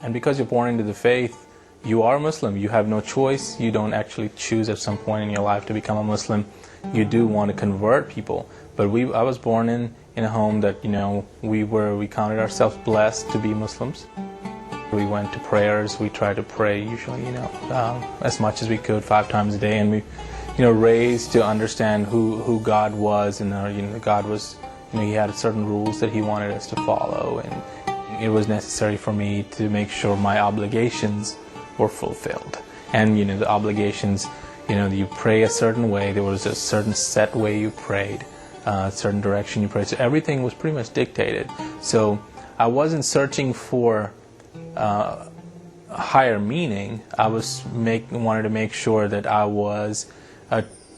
And because you're born into the faith, you are Muslim. You have no choice. You don't actually choose at some point in your life to become a Muslim. You do want to convert people. But I was born in a home that, we counted ourselves blessed to be Muslims. We went to prayers. We tried to pray usually, as much as we could, 5 times a day. And we, raised to understand who God was. And, God was, He had certain rules that He wanted us to follow. And it was necessary for me to make sure my obligations were fulfilled. And, the obligations, you pray a certain way. There was a certain set way you prayed, a certain direction you prayed. So everything was pretty much dictated. So I wasn't searching for higher meaning. I wanted to make sure that I was,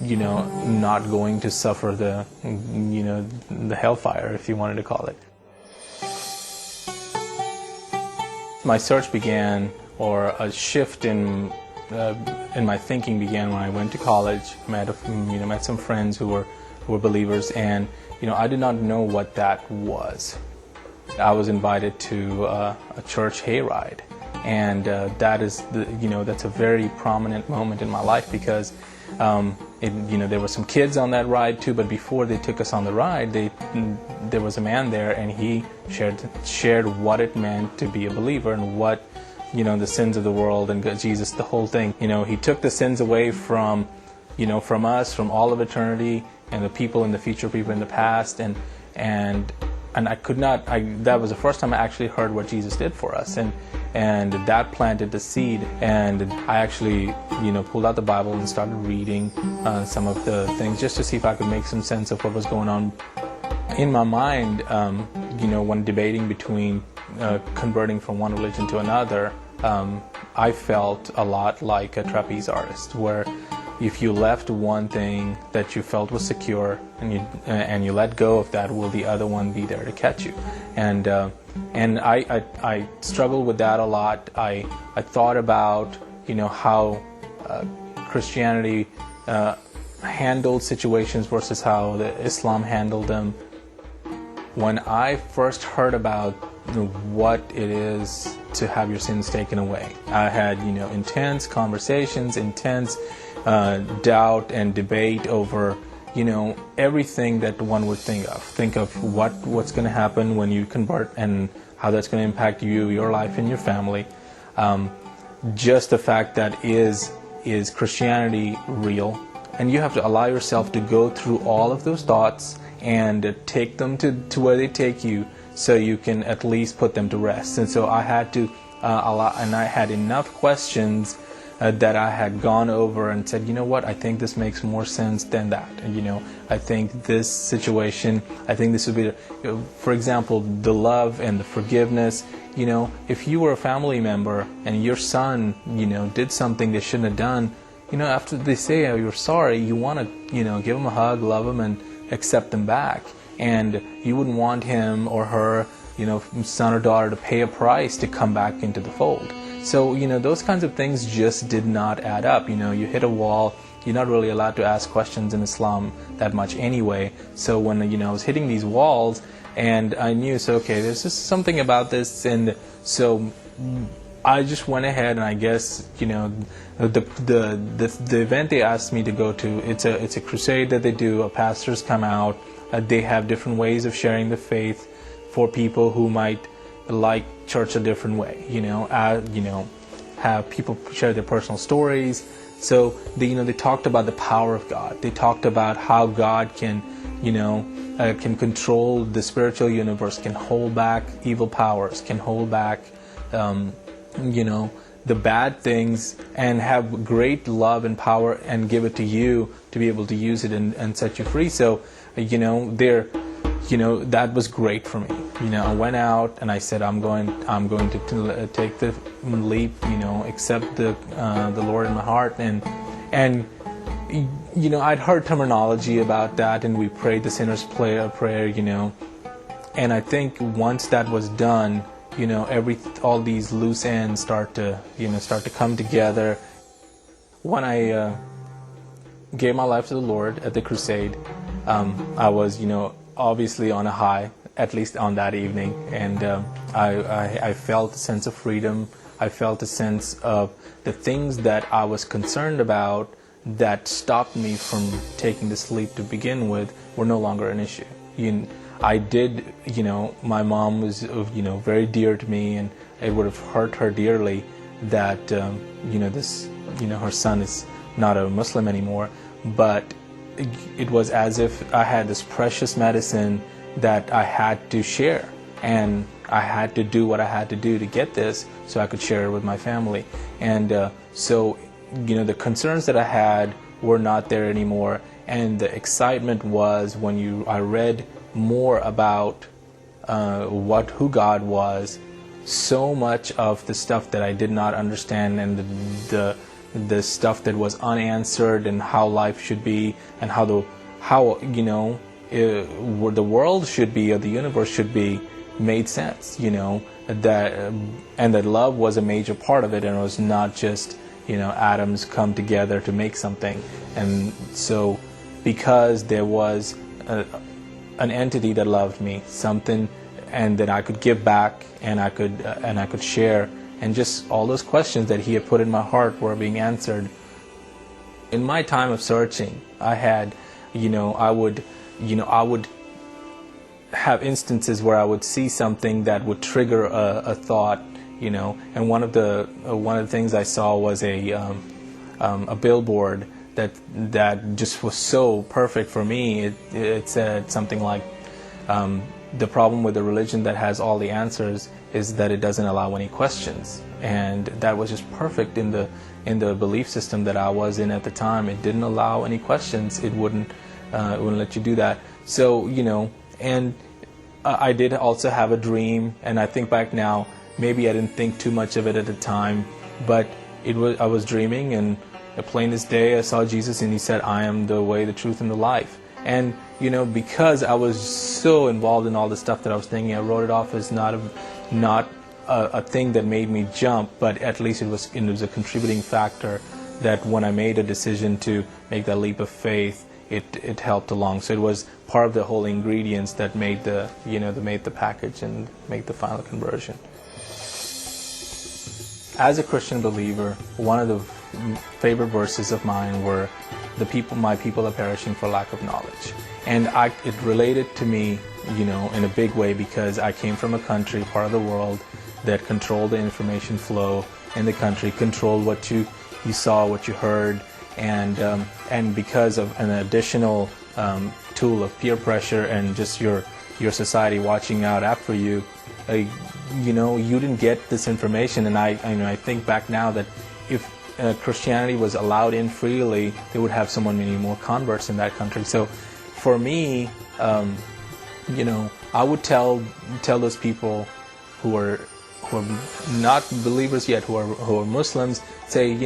not going to suffer the hellfire, if you wanted to call it. My search began, or a shift in my thinking began when I went to college. Met some friends who were believers, and I did not know what that was. I was invited to a church hayride, and that's a very prominent moment in my life, because there were some kids on that ride too. But before they took us on the ride, there was a man there, and he shared what it meant to be a believer, and what the sins of the world and Jesus, the whole thing. He took the sins away from us, from all of eternity, and the people in the future, people in the past, and I could not. That was the first time I actually heard what Jesus did for us, and that planted the seed. And I actually, pulled out the Bible and started reading some of the things, just to see if I could make some sense of what was going on in my mind. When debating between converting from one religion to another, I felt a lot like a trapeze artist, where if you left one thing that you felt was secure, and you let go of that, will the other one be there to catch you? And I struggled with that a lot. I thought about how Christianity handled situations versus how Islam handled them. When I first heard about what it is to have your sins taken away, I had intense conversations, intense doubt and debate over everything that one would think of. Think of what's going to happen when you convert, and how that's going to impact you, your life, and your family. Just the fact that is Christianity real? And you have to allow yourself to go through all of those thoughts and take them to where they take you, so you can at least put them to rest. And so I had to allow, and I had enough questions that I had gone over and said, what, I think this makes more sense than that. And, I think this situation, I think this would be, for example, the love and the forgiveness. If you were a family member and your son, did something they shouldn't have done, after they say, oh, you're sorry, you want to, give them a hug, love them, and accept them back. And you wouldn't want him or her, son or daughter, to pay a price to come back into the fold. So, those kinds of things just did not add up. You hit a wall. You're not really allowed to ask questions in Islam that much anyway. So when, I was hitting these walls, and I knew, so, okay, there's just something about this. And so I just went ahead, and I guess, the event they asked me to go to, it's a crusade that they do. Pastors come out. They have different ways of sharing the faith for people who might like church a different way. Have people share their personal stories. So they talked about the power of God. They talked about how God can control the spiritual universe, can hold back evil powers, can hold back the bad things, and have great love and power, and give it to you to be able to use it and set you free. So that was great for me. I went out and I said, I'm going to take the leap, accept the Lord in my heart, and I'd heard terminology about that, and we prayed the sinner's prayer, and I think once that was done, all these loose ends start to come together. When I gave my life to the Lord at the crusade, I was, obviously on a high, at least on that evening, and I felt a sense of freedom. I felt a sense of the things that I was concerned about that stopped me from taking this leap to begin with were no longer an issue. I did, my mom was, very dear to me, and it would have hurt her dearly that, her son is not a Muslim anymore. But it was as if I had this precious medicine that I had to share, and I had to do what I had to do to get this so I could share it with my family. And so the concerns that I had were not there anymore, and the excitement was when I read more about who God was. So much of the stuff that I did not understand, and the stuff that was unanswered, and how life should be, and how the world should be, or the universe should be, made sense. That and that love was a major part of it, and it was not just atoms come together to make something. And so, because there was an entity that loved me, something, and that I could give back, and I could share, and just all those questions that he had put in my heart were being answered. In my time of searching, I had, I would have instances where I would see something that would trigger a thought, and one of the things I saw was a billboard that just was so perfect for me. It said something like, the problem with a religion that has all the answers is that it doesn't allow any questions. And that was just perfect in the belief system that I was in at the time. It didn't allow any questions. It wouldn't let you do that. So and I did also have a dream, and I think back now, maybe I didn't think too much of it at the time, but I was dreaming, and plain as day I saw Jesus, and he said, "I am the way, the truth, and the life." And because I was so involved in all the stuff that I was thinking, I wrote it off as not a thing that made me jump, but at least it was a contributing factor that when I made a decision to make that leap of faith, it helped along. So it was part of the whole ingredients that made the package and made the final conversion. As a Christian believer, one of the favorite verses of mine were, my people are perishing for lack of knowledge. And it related to me, in a big way, because I came from a country, part of the world, that controlled the information flow in the country, controlled what you saw, what you heard, and because of an additional tool of peer pressure and just your society watching out after you, you didn't get this information. And I think back now that if Christianity was allowed in freely, they would have so many more converts in that country. So for me, I would tell those people who are not believers yet, who are Muslims, say,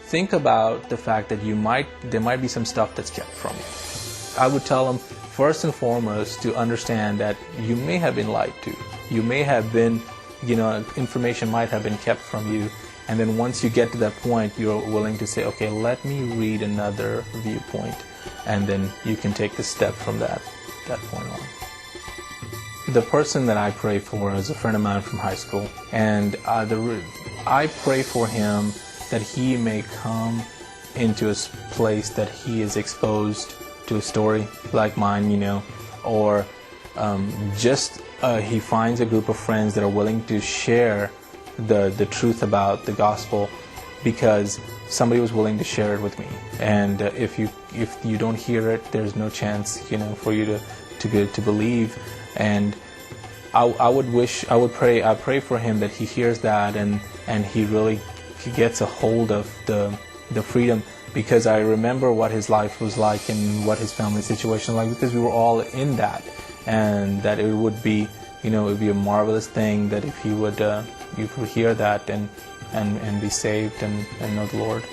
think about the fact that there might be some stuff that's kept from you. I would tell them, first and foremost, to understand that you may have been lied to. You may have been, information might have been kept from you. And then once you get to that point, you're willing to say, okay, let me read another viewpoint. And then you can take the step from that point on. The person that I pray for is a friend of mine from high school. And I pray for him that he may come into a place that he is exposed to a story like mine, or he finds a group of friends that are willing to share the truth about the gospel, because somebody was willing to share it with me. And if you don't hear it, there's no chance for you to believe. And I pray for him that he hears that and he really gets a hold of the freedom, because I remember what his life was like and what his family situation was like, because we were all in that, and that it would be a marvelous thing that if you would hear that and be saved and know the Lord.